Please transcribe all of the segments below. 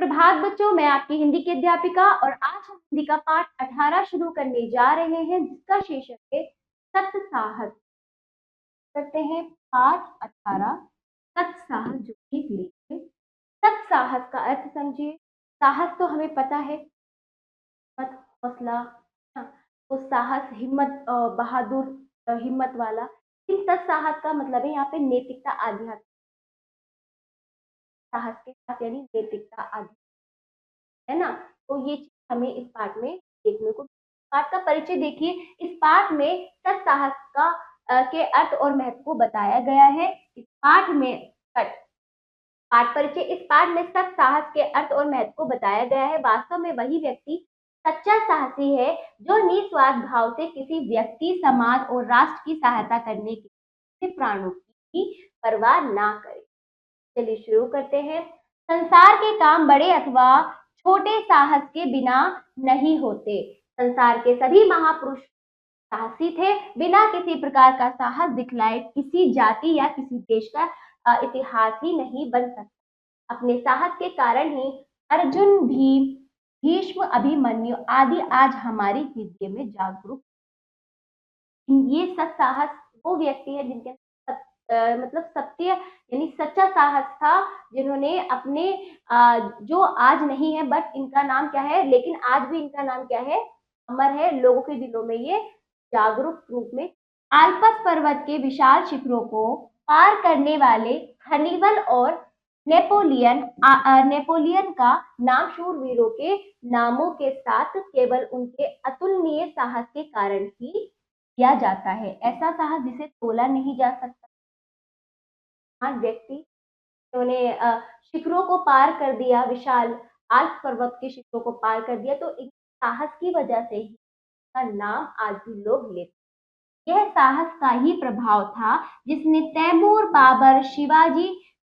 प्रभात बच्चों, मैं आपकी हिंदी की अध्यापिका और आज हम हिंदी का पाठ 18 शुरू करने जा रहे हैं जिसका शीर्षक है सत्साहस। करते हैं पाठ 18 सत्साहस, जो कि लेख है। सत्साहस का अर्थ समझिए। साहस तो हमें पता है, हिम्मत, हौसला, हाँ, तो साहस हिम्मत, बहादुर, हिम्मत वाला। इन सत्साहस का मतलब है यहाँ पे नैतिकता, आध्यात्मिक साहस के साथ यानी नैतिकता, आध्यात्मिक, है ना। तो ये चीज हमें इस पाठ में देखने को। पाठ का परिचय देखिए। इस पाठ में सत्साहस का के अर्थ और महत्व को बताया गया है। इस पाठ में पाठ परिचय। इस पाठ में सत्साहस के अर्थ और महत्व को बताया गया है। वास्तव में वही व्यक्ति सच्चा साहसी है जो निस्वार्थ भाव से किसी व्यक्ति, समाज और राष्ट्र की सहायता करने के लिए प्राणों की परवाह ना करे। चलिए शुरू करते हैं। संसार के काम बड़े अथवा छोटे साहस के बिना नहीं होते। संसार के सभी महापुरुष साहसी थे। बिना किसी प्रकार का साहस दिखलाए किसी जाति या किसी देश का इतिहास ही नहीं बन सकता। अपने साहस के कारण ही अर्जुन, भीम, भीष्म, अभिमन्यु आदि आज हमारी हृदय में जागरूक। ये सत्साहस वो व्यक्ति है जिनके मतलब सत्य यानी सच्चा साहस था, जिन्होंने अपने जो आज नहीं है बट इनका नाम क्या है, लेकिन आज भी इनका नाम क्या है, अमर है, लोगों के दिलों में ये जागरूक रूप में। आल्पस पर्वत के विशाल शिखरों को पार करने वाले हनीबल और नेपोलियन का नाम शूरवीरों के नामों के साथ केवल उनके अतुलनीय साहस के कारण ही किया जाता है। ऐसा साहस जिसे तोला नहीं जा सकता। व्यक्ति उन्होंने शिखरों को पार कर दिया, विशाल आल्प पर्वत के शिखरों को पार कर दिया, तो इन साहस की वजह से ही का नाम आज भी लोग लेते। यह साहस का ही प्रभाव था जिसने तैमूर, बाबर, शिवाजी,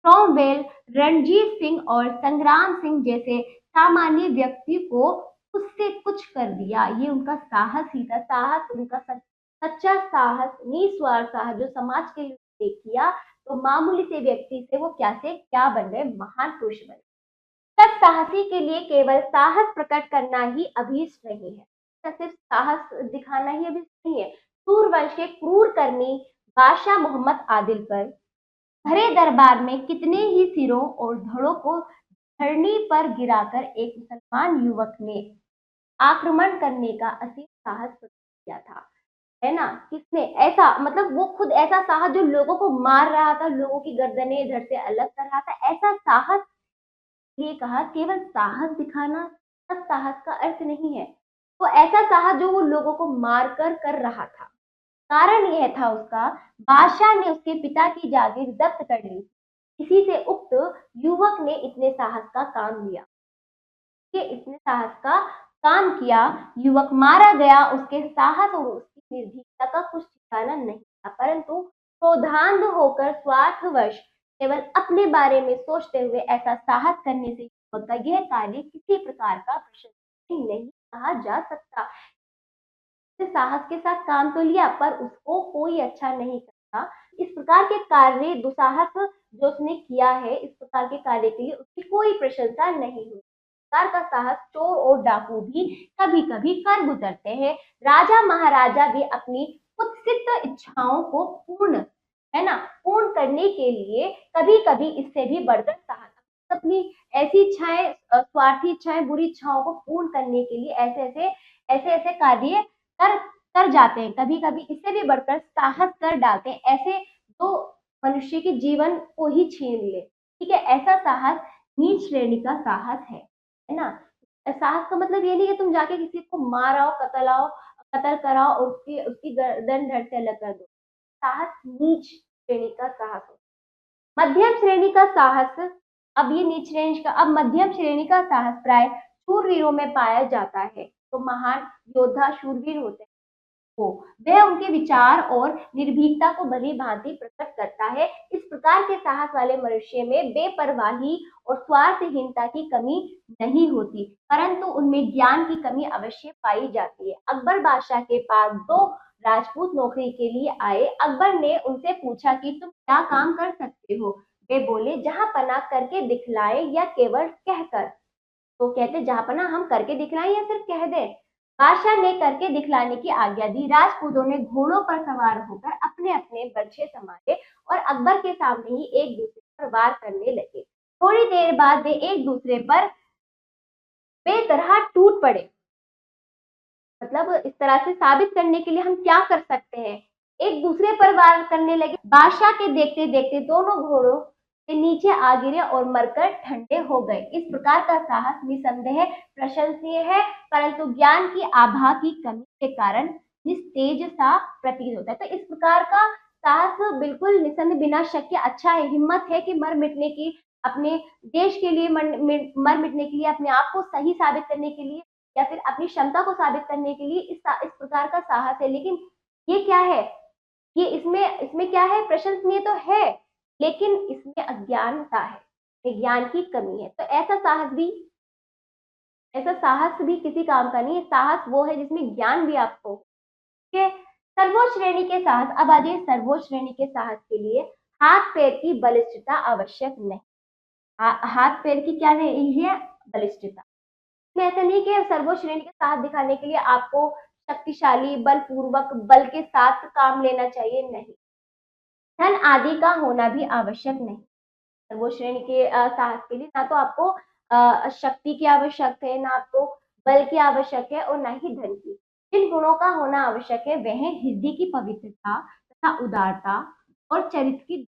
क्रोमवेल, रणजीत सिंह और संग्राम सिंह जैसे सामान्य व्यक्ति को उससे कुछ कर दिया। ये उनका साहस ही था। साहस उनका सच्चा साहस, निस्वार्थ साहस जो समाज के लिए किया, तो मामूली से व्यक्ति से वो क्या से क्या बन गए, महान पुरुष बने। सत्साहसी के लिए केवल साहस प्रकट करना ही अभीष्ट नहीं है, सिर्फ साहस दिखाना ही अभीष्ट नहीं है। सूरवंश के क्रूर कर्मी बादशाह मोहम्मद आदिल पर भरे दरबार में कितने ही सिरों और धड़ों को धरनी पर गिराकर एक मुसलमान युवक ने आक्रमण करने का असीम साहस किया था, है ना। किसने ऐसा, मतलब वो खुद ऐसा साहस जो लोगों को मार रहा था, लोगों की गर्दनें इधर से अलग कर रहा था, ऐसा साहस। ये कहा केवल साहस दिखाना सब साहस का अर्थ नहीं है। तो ऐसा साहस जो वो लोगों को मारकर कर रहा था। कारण यह था उसका, बादशाह ने उसके पिता की जागीर जब्त कर ली। इसी से उक्त युवक ने इतने साहस का काम लिया, इसने साहस का काम किया। युवक मारा गया। उसके साहस और उसकी निर्भीकता का कुछ ठिकाना नहीं था, परंतु क्रोधांध होकर स्वार्थवश केवल अपने बारे में सोचते हुए ऐसा साहस करने से युवक का यह कार्य किसी प्रकार का प्रशंसनीय नहीं कहा जा सकता। साहस के साथ काम तो लिया पर उसको कोई अच्छा नहीं करता। इस प्रकार के कार्य, दुसाहस जो उसने किया है, इस प्रकार के कार्य के लिए उसकी कोई प्रशंसा नहीं हुई। का साहस चोर और डाकू भी कभी कभी कर गुजरते हैं। राजा महाराजा भी अपनी कुत्सित इच्छाओं को पूर्ण, है ना, पूर्ण करने के लिए कभी कभी इससे भी बढ़कर साहस, अपनी ऐसी इच्छाएं, स्वार्थी इच्छाएं, बुरी इच्छाओं को पूर्ण करने के लिए ऐसे ऐसे कार्य कर कर जाते हैं। कभी कभी इससे भी बढ़कर साहस कर डालते हैं, ऐसे जो मनुष्य के जीवन को ही छीन ले। ठीक है, ऐसा साहस नीच श्रेणी का साहस है ना। साहस का मतलब ये नहीं कि तुम जाके किसी को माराओ, कत्ल कराओ और उसकी उसकी गर्दन धड़ से अलग कर दो। साहस नीच श्रेणी का साहस हो। मध्यम श्रेणी का साहस, अब ये नीच श्रेणी का, अब मध्यम श्रेणी का साहस प्राय शूरवीरों में पाया जाता है। तो महान योद्धा शूरवीर होते हैं, हो वह उनके विचार और निर्भीकता को भली भांति प्रकट करता है। इस प्रकार के साहस वाले मनुष्य में बेपरवाही और स्वार्थहीनता की कमी नहीं होती, परंतु उनमें ज्ञान की कमी अवश्य पाई जाती है। अकबर बादशाह के पास दो राजपूत नौकरी के लिए आए। अकबर ने उनसे पूछा कि तुम क्या काम कर सकते हो। वे बोले, जहां पनाह करके दिखलाए या केवल कहकर। तो कहते जहाँपना हम करके दिखलाएं या सिर्फ कह दें। बादशाह ने करके दिखलाने की आज्ञा दी। राजपूतों ने घोड़ों पर सवार होकर अपने अपने बर्छे संभाले और अकबर के सामने ही एक दूसरे पर वार करने लगे। थोड़ी देर बाद वे एक दूसरे पर बेतरह टूट पड़े। मतलब इस तरह से साबित करने के लिए हम क्या कर सकते हैं, एक दूसरे पर वार करने लगे। बादशाह के देखते देखते दोनों घोड़ों से नीचे आ गिरे और मरकर ठंडे हो गए। इस प्रकार का साहस निसंदेह प्रशंसनीय है, परंतु ज्ञान की आभा की कमी के कारण निस्तेज सा प्रतीत होता है। तो इस प्रकार का साहस बिल्कुल निसंदेह बिना शक के अच्छा है, हिम्मत है कि मर मिटने की, अपने देश के लिए मर मिटने के लिए, अपने आप को सही साबित करने के लिए या फिर अपनी क्षमता को साबित करने के लिए इस प्रकार का साहस है। लेकिन ये क्या है, ये इसमें इसमें क्या है, प्रशंसनीय तो है लेकिन इसमें अज्ञानता है, ज्ञान की कमी है। तो ऐसा साहस भी किसी काम का नहीं है। साहस वो है जिसमें ज्ञान भी आपको है। सर्वोच्च श्रेणी के साहस। अब आ जाइए सर्वोच्च श्रेणी के साहस के लिए हाथ पैर की बलिष्ठता आवश्यक नहीं। हाथ पैर की क्या नहीं है, बलिष्ठता। इसमें ऐसा नहीं कि सर्वोच्च श्रेणी के साथ दिखाने के लिए आपको शक्तिशाली बलपूर्वक बल के साथ काम लेना चाहिए, नहीं। धन आदि का होना भी आवश्यक नहीं। सर्वोच्च श्रेणी के साहस के लिए ना तो आपको शक्ति की आवश्यक है, ना आपको बल की आवश्यक है और ना ही धन की। जिन गुणों का होना आवश्यक है वह है हृदय की पवित्रता तथा उदारता और चरित्र की,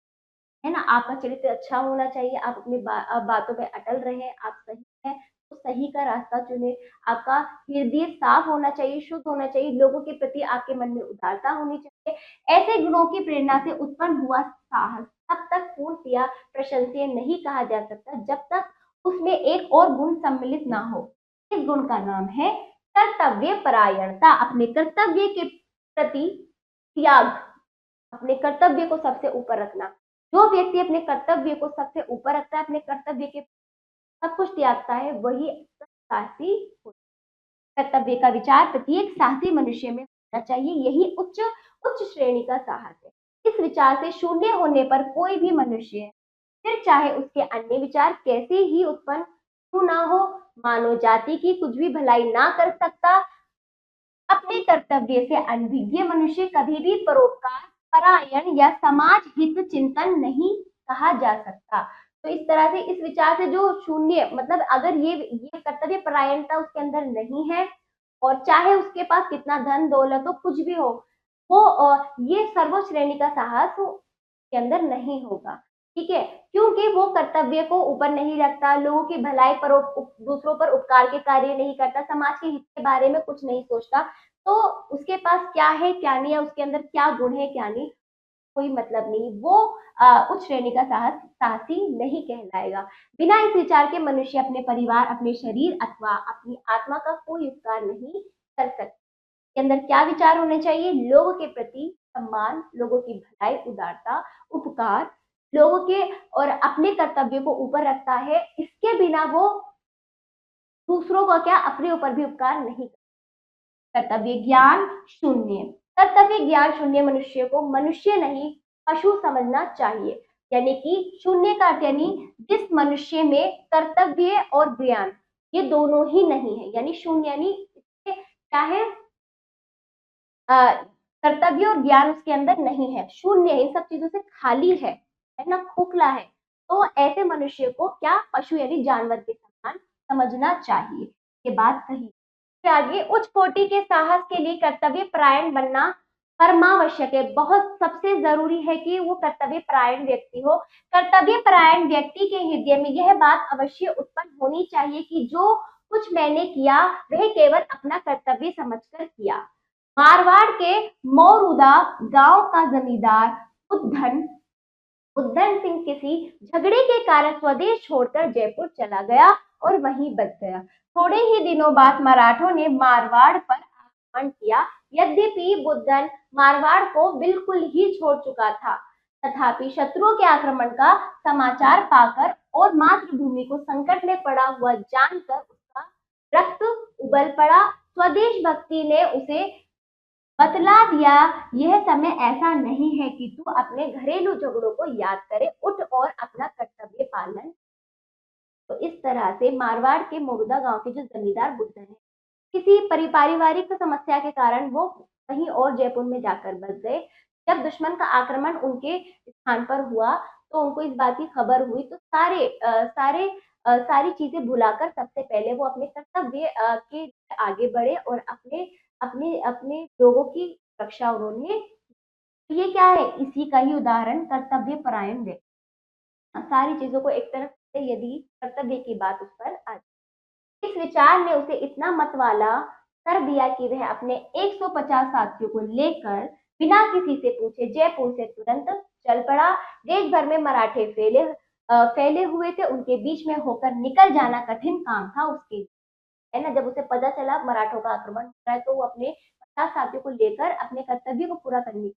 है ना। आपका चरित्र अच्छा होना चाहिए, आप अपनी बातों में अटल रहे, आप सही है तो सही का रास्ता चुने। आपका हृदय साफ होना चाहिए, शुद्ध होना चाहिए, लोगों के प्रति आपके मन में उदारता होनी चाहिए। ऐसे गुणों की प्रेरणा से उत्पन्न हुआ साहस तब तक पूर्णतया प्रशंसनीय नहीं कहा जा सकता जब तक उसमें एक और गुण सम्मिलित ना हो। इस गुण का नाम है कर्तव्य परायणता, अपने कर्तव्य के प्रति त्याग, अपने कर्तव्य को सबसे ऊपर रखना। जो व्यक्ति अपने कर्तव्य को सबसे ऊपर रखता है, अपने कर्तव्य के सब कुछ त्यागता है, वही साहसी होता है। कर्तव्य का विचार प्रत्येक साहसी मनुष्य में होना चाहिए, यही उच्च उच्च श्रेणी का साहस है। इस विचार से शून्य होने पर कोई भी मनुष्य, फिर चाहे उसके अन्य विचार कैसे ही उत्पन्न क्यों ना हो, मानव जाति की कुछ भी भलाई ना कर सकता। अपने कर्तव्य से अनभिज्ञ मनुष्य कभी भी परोपकार परायण या समाज हित चिंतन नहीं कहा जा सकता। तो इस तरह से इस विचार से जो शून्य, मतलब अगर ये कर्तव्य परायणता उसके अंदर नहीं है और चाहे उसके पास कितना धन दौलत हो, कुछ भी हो, वो ये सर्वोच्च श्रेणी का साहस के अंदर नहीं होगा। ठीक है, क्योंकि वो कर्तव्य को ऊपर नहीं रखता, लोगों की भलाई पर दूसरों पर उपकार के कार्य नहीं करता, समाज के हित के बारे में कुछ नहीं सोचता, तो उसके पास क्या है क्या नहीं है, उसके अंदर क्या गुण है क्या नहीं, कोई मतलब नहीं। वो उच्च श्रेणी का साहसी नहीं कहलाएगा। बिना इस विचार के मनुष्य अपने परिवार, अपने शरीर अथवा अपनी आत्मा का कोई उपकार नहीं कर सकता। के अंदर क्या विचार होने चाहिए, लोगों के प्रति सम्मान, लोगों की भलाई, उदारता, उपकार, लोगों के और अपने कर्तव्य को ऊपर रखता है। इसके बिना वो दूसरों का क्या, अपने ऊपर भी उपकार नहीं करता। कर्तव्य ज्ञान शून्य। कर्तव्य ज्ञान शून्य मनुष्य को मनुष्य नहीं पशु समझना चाहिए। यानी कि शून्य का अर्थ यानी जिस मनुष्य में कर्तव्य और ज्ञान ये दोनों ही नहीं है, यानी शून्य, यानी क्या है, कर्तव्य और ज्ञान उसके अंदर नहीं है, शून्य है, इन सब चीजों से खाली है ना, खोखला है। तो ऐसे मनुष्य को क्या, पशु यानी जानवर के समान समझना चाहिए। ये बात कही आगे। उच्च कोटि के साहस के लिए कर्तव्य परायण बनना परमावश्यक है। बहुत सबसे जरूरी है कि वो कर्तव्य परायण व्यक्ति हो। कर्तव्य परायण व्यक्ति के हृदय में यह बात अवश्य उत्पन्न होनी चाहिए कि जो कुछ मैंने किया वह केवल अपना कर्तव्य समझकर किया। मारवाड़ के मौरूदा गांव का जमींदार उद्धन सिंह किसी झगड़े के कारण स्वदेश छोड़कर जयपुर चला गया और वहीं बस गया। थोड़े ही दिनों बाद मराठों ने मारवाड़ पर आक्रमण किया। यद्यपि बुद्धन मारवाड़ को बिल्कुल ही छोड़ चुका था, तथापि शत्रुओं के आक्रमण का समाचार पाकर और मातृभूमि को संकट में पड़ा हुआ जानकर उसका रक्त उबल पड़ा। स्वदेश भक्ति ने उसे बतला दिया, यह समय ऐसा नहीं है कि तू अपने घरेलू झगड़ों को याद करे, उठ और अपना कर्तव्य पालन। तो इस तरह से मारवाड़ के मोरूदा गांव के जो जमींदार बुद्धन है, किसी पारिवारिक समस्या के कारण वो कहीं और जयपुर में जाकर बस गए। जब दुश्मन का आक्रमण उनके स्थान पर हुआ तो उनको इस बात की खबर हुई, तो सारी चीजें भुलाकर सबसे पहले वो अपने कर्तव्य के आगे बढ़े और अपने अपने अपने लोगों की रक्षा उन्होंने। तो ये क्या है, इसी का ही उदाहरण कर्तव्य परायण व्यक्ति। सारी चीजों को एक तरफ से यदि कर्तव्य की बात उस पर आ, इस विचार ने उसे इतना मतवाला कर दिया कि वह अपने 150 साथियों को लेकर बिना किसी से पूछे जयपुर से तुरंत चल पड़ा। देश भर में मराठे फैले हुए थे, उनके बीच में होकर निकल जाना कठिन काम था उसके लिए, है ना। जब उसे पता चला मराठों का आक्रमण हो रहा है तो वो अपने 50 साथियों को लेकर अपने कर्तव्य को पूरा करने,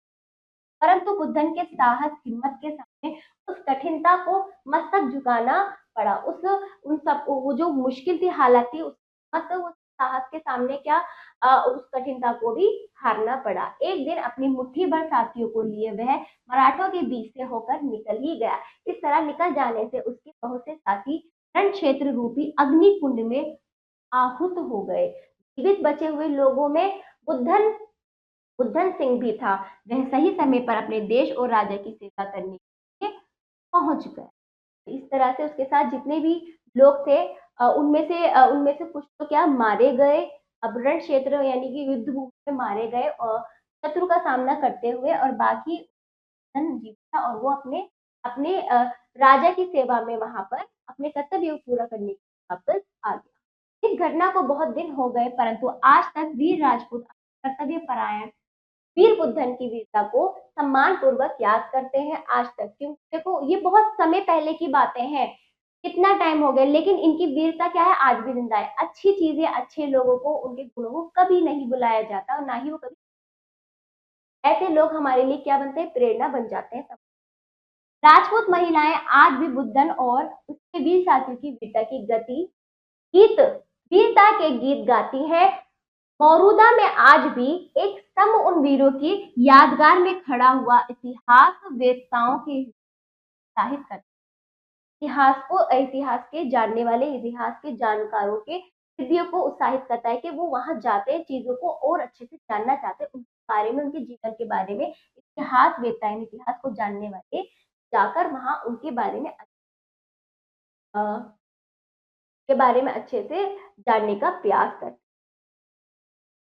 परंतु बुद्धन के साहस हिम्मत के सामने उस कठिनता को मस्तक झुकाना पड़ा। उस उन सब वो जो मुश्किल थी हालांकि उस उस साहस के सामने क्या उस कठिनता को भी हारना पड़ा। एक दिन अपनी मुट्ठी भर साथियों को लिए वह मराठों के बीच से होकर निकल ही गया। इस तरह निकल जाने से उसके बहुत से साथी रण क्षेत्र रूपी अग्नि कुंड में आहूत हो गए। जीवित बचे हुए लोगों में बुद्धन बुद्धन सिंह भी था। वह सही समय पर अपने देश और राजा की सेवा करने के लिए पहुंच गया। इस तरह से उसके साथ जितने भी लोग थे उनमें से कुछ तो क्या मारे गए, अब रण क्षेत्र यानी कि युद्ध भूमि में मारे गए और शत्रु का सामना करते हुए, और बाकी धन जीता और वो अपने अपने राजा की सेवा में वहां पर अपने कर्तव्य को पूरा करने के लिए वापस आ गया। इस घटना को बहुत दिन हो गए परंतु आज तक वीर राजपूत कर्तव्य परायण वीर बुद्धन की वीरता को सम्मान पूर्वक याद करते हैं आज तक। क्योंकि देखो ये बहुत समय पहले की बातें हैं, कितना टाइम हो गया, लेकिन इनकी वीरता क्या है आज भी जिंदा है। अच्छी चीजें अच्छे लोगों को उनके गुणों को कभी नहीं बुलाया जाता और ना ही वो कभी, ऐसे लोग हमारे लिए क्या बनते हैं, प्रेरणा बन जाते हैं। राजपूत महिलाएं आज भी बुद्धन और उसके वीर साथियों की वीरता की गीत वीरता के गीत गाती है। मौरूदा में आज भी एक स्तंभ उन वीरों की यादगार में खड़ा हुआ इतिहास वेत्ताओं के उत्साहित करता है। इतिहास के जानने वाले, इतिहास के जानकारों के हृदयों को उत्साहित करता है कि वो वहां जाते हैं, चीजों को और अच्छे से जानना चाहते हैं, उनके बारे में, उनके जीवन के बारे में। इतिहास वेत्ताएं, इतिहास को जानने वाले जाकर वहां उनके बारे में अच्छे से जानने का प्रयास करते हैं।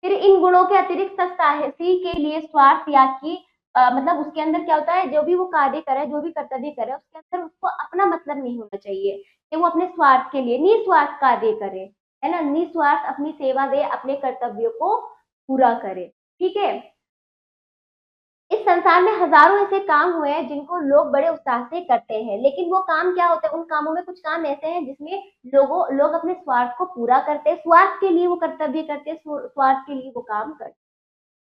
फिर इन गुणों के अतिरिक्त साहसी के लिए स्वार्थ त्याग की मतलब उसके अंदर क्या होता है, जो भी वो कार्य करे, जो भी कर्तव्य करे, उसके अंदर उसको अपना मतलब नहीं होना चाहिए कि वो अपने स्वार्थ के लिए निस्वार्थ कार्य करे, है ना, निस्वार्थ अपनी सेवा दे, अपने कर्तव्यों को पूरा करे। ठीक है। इस संसार में हजारों ऐसे काम हुए हैं जिनको लोग बड़े उत्साह से करते हैं, लेकिन वो काम क्या होते हैं, उन कामों में कुछ काम ऐसे हैं जिसमें लोग अपने स्वार्थ को पूरा करते हैं, स्वार्थ के लिए वो कर्तव्य करते हैं, स्वार्थ के लिए वो काम करते हैं।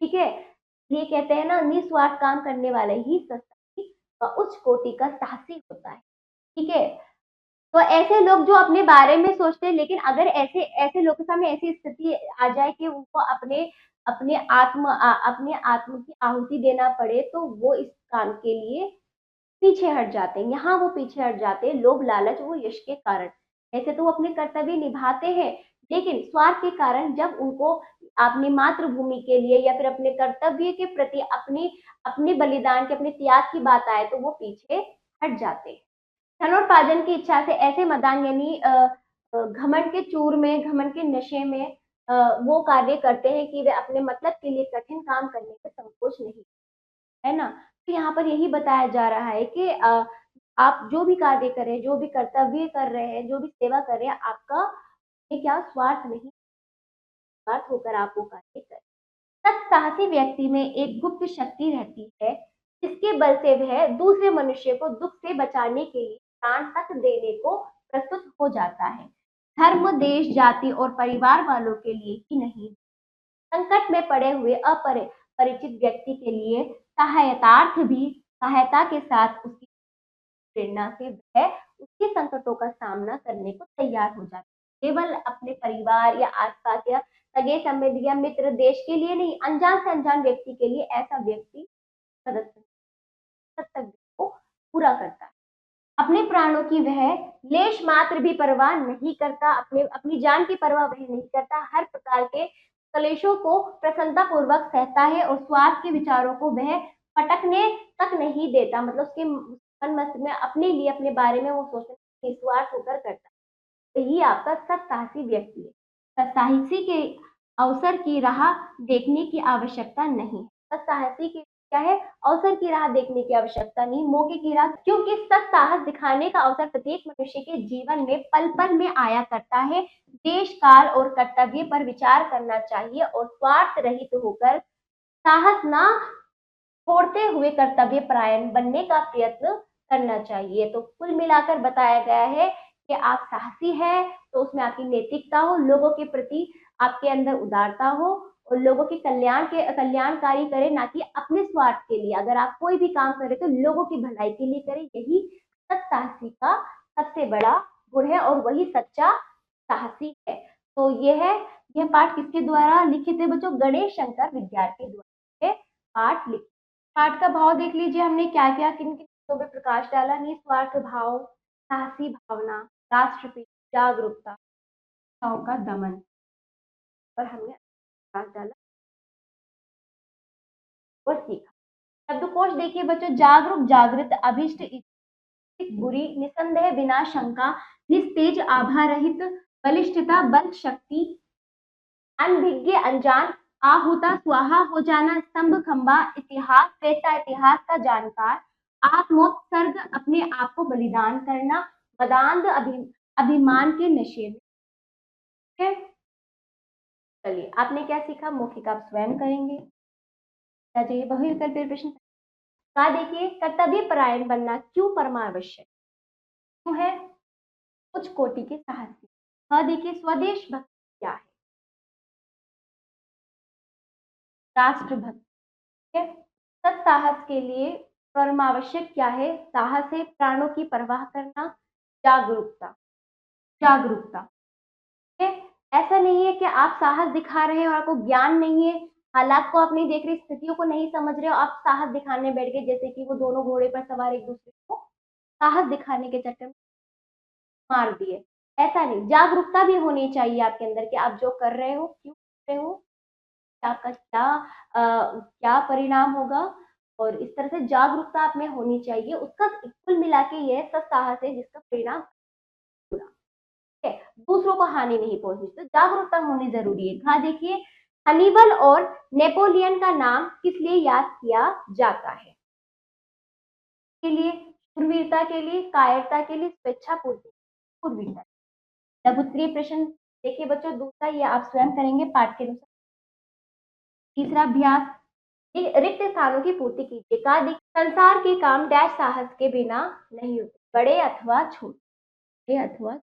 ठीक है। ये कहते हैं ना, निस्वार्थ काम करने वाले ही सच्चाई उच्च कोटि का साहसी होता है। ठीक है। तो ऐसे लोग जो अपने बारे में सोचते हैं, लेकिन अगर ऐसे ऐसे लोगों के सामने ऐसी स्थिति आ जाए कि उनको अपने अपने आत्म की आहुति देना पड़े तो वो इस काम के लिए पीछे हट जाते हैं। यहाँ वो पीछे हट जाते हैं, लोभ लालच वो यश के कारण। ऐसे तो वो अपने कर्तव्य निभाते हैं, लेकिन स्वार्थ के कारण जब उनको अपनी मातृभूमि के लिए या फिर अपने कर्तव्य के प्रति अपनी अपने बलिदान के, अपने त्याग की बात आए तो वो पीछे हट जाते हैं। धनोत्पादन की इच्छा से ऐसे मदान यानी घमंड के चूर में, घमंड के नशे में वो कार्य करते हैं कि वे अपने मतलब के लिए कठिन काम करने में संकोच नहीं, है ना। तो यहाँ पर यही बताया जा रहा है कि आप जो भी कार्य करें, जो भी कर्तव्य कर रहे हैं, जो भी सेवा कर रहे हैं, आपका ये क्या स्वार्थ नहीं, स्वार्थ होकर आप वो कार्य करें। सत साहसी व्यक्ति में एक गुप्त शक्ति रहती है जिसके बल से वह दूसरे मनुष्य को दुख से बचाने के लिए प्राण तक देने को प्रस्तुत हो जाता है। धर्म, देश, जाति और परिवार वालों के लिए ही नहीं, संकट में पड़े हुए अपरिचित व्यक्ति के लिए सहायता के साथ उसकी प्रेरणा से वह उसके संकटों का सामना करने को तैयार हो जाता है। केवल अपने परिवार या आसपास या सगे संबंधी या मित्र, देश के लिए नहीं, अनजान से अनजान व्यक्ति के लिए ऐसा व्यक्ति कर्तव्य को पूरा करता है। अपने प्राणों की वह लेश मात्र भी परवाह नहीं करता, अपनी जान की परवाह वह नहीं करता, हर प्रकार के कलेशों को प्रसन्नता पूर्वक सहता है और स्वार्थ के विचारों को वह फटकने तक नहीं देता। मतलब उसके मन मस्तिष्क में अपने लिए, अपने बारे में वो सोचता है, निस्वार्थ होकर करता है। यही आपका सत्साहसी व्यक्ति है। सत्साहसी के अवसर की राह देखने की आवश्यकता नहीं। सत्साहसी की क्या है? अवसर की राह देखने की आवश्यकता नहीं, मौके की राह, क्योंकि सत्साहस दिखाने का अवसर प्रत्येक मनुष्य के जीवन में पल पल में आया करता है। देश काल और कर्तव्य पर विचार करना चाहिए और स्वार्थ रहित होकर साहस ना छोड़ते हुए कर्तव्य परायण बनने का प्रयत्न करना चाहिए। तो कुल मिलाकर बताया गया है कि आप साहसी है तो उसमें आपकी नैतिकता हो, लोगों के प्रति आपके अंदर उदारता हो और लोगों के कल्याणकारी करे, ना कि अपने स्वार्थ के लिए। अगर आप कोई भी काम करें तो लोगों की भलाई के लिए करें, यही सत्साहसी का सबसे बड़ा गुण है और वही सच्चा साहसी है। तो यह पाठ किसके द्वारा लिखित है बच्चों? गणेश शंकर विद्यार्थी द्वारा ये पाठ लिखित। पाठ का भाव देख लीजिए, हमने क्या क्या किन किन चीजों पे प्रकाश डाला। निस्वार्थ भाव, साहसी भावना, राष्ट्रप्रेम, जागरूकता, भाव का दमन पर हमने प्रकाश डाला और सीखा। शब्दकोश देखिए बच्चों, जागरूक, जागृत, अभिष्ट, इच्छित, बुरी, निसंदेह, बिना शंका, निस्तेज, आभा रहित, बलिष्ठता, बल, शक्ति, अनभिज्ञ, अनजान, आहुता, स्वाहा हो जाना, स्तंभ, खंबा, इतिहास, त्रेता, इतिहास का जानकार, आत्मोत्सर्ग, अपने आप को बलिदान करना, मदांध, अभिमान के नशे में। चलिए, आपने क्या सीखा? मौखिक आप स्वयं करेंगे। क्या चाहिए? बहुविकल्पीय प्रश्न का देखिए, कर्तव्य परायण बनना क्यों परमावश्यक क्यों है? उच्च कोटि के साहसी। हाँ देखिए, स्वदेश भक्ति क्या है? राष्ट्रभक्ति है। सत्साहस के लिए परमावश्यक क्या है? साहस है, प्राणों की परवाह करना, जागरूकता, जागरूकता है। ऐसा नहीं है कि आप साहस दिखा रहे हैं और आपको ज्ञान नहीं है, हालात को आप नहीं देख रहे, स्थितियों को नहीं समझ रहे हो, आप साहस दिखाने बैठ गए, जैसे कि वो दोनों घोड़े पर सवार एक दूसरे को साहस दिखाने के चक्कर में मार दिए। ऐसा नहीं, जागरूकता भी होनी चाहिए आपके अंदर कि आप जो कर रहे हो क्यों कर रहे हो, आपका क्या परिणाम होगा, और इस तरह से जागरूकता आप में होनी चाहिए। उसका कुल मिला के यह सत्साहस है जिसका परिणाम बुरा है, दूसरों को हानि नहीं पहुंचनी, तो जागरूकता होनी जरूरी है। हाँ देखिए, हनीबल और नेपोलियन का नाम किस लिए याद किया जाता है? के लिए, शूरवीरता के लिए, कायरता के लिए, स्वेच्छा पूर्ति, शूरवीरता। लघुत्तरीय प्रश्न देखिए बच्चों, दूसरा ये आप स्वयं करेंगे पाठ के अनुसार। तीसरा अभ्यास, रिक्त स्थानों की पूर्ति कीजिए। कहा संसार के काम डैश साहस के बिना नहीं होते, बड़े अथवा छोटे, अथवा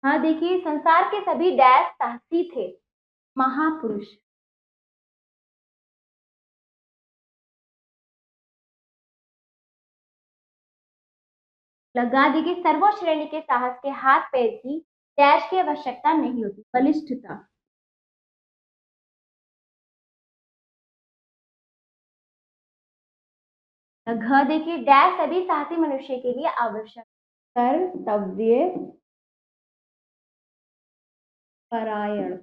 हाँ देखिए, संसार के सभी डैश साहसी थे, महापुरुष। लगा देखिए, सर्वोच्च श्रेणी के साहस के हाथ पैर की डैश की आवश्यकता नहीं होती, बलिष्ठता। घ देखिए, डैश सभी साहसी मनुष्य के लिए आवश्यक, कर्तव्य परायण।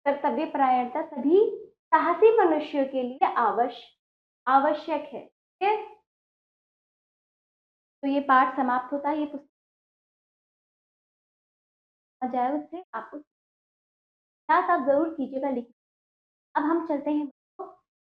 कर्तव्य परायणता सभी साहसी मनुष्यों के लिए आवश्यक है। ठीक है, तो ये पाठ समाप्त होता है। ये पुस्तक जाए उससे आपको आप जरूर कीजिएगा लिख। अब हम चलते हैं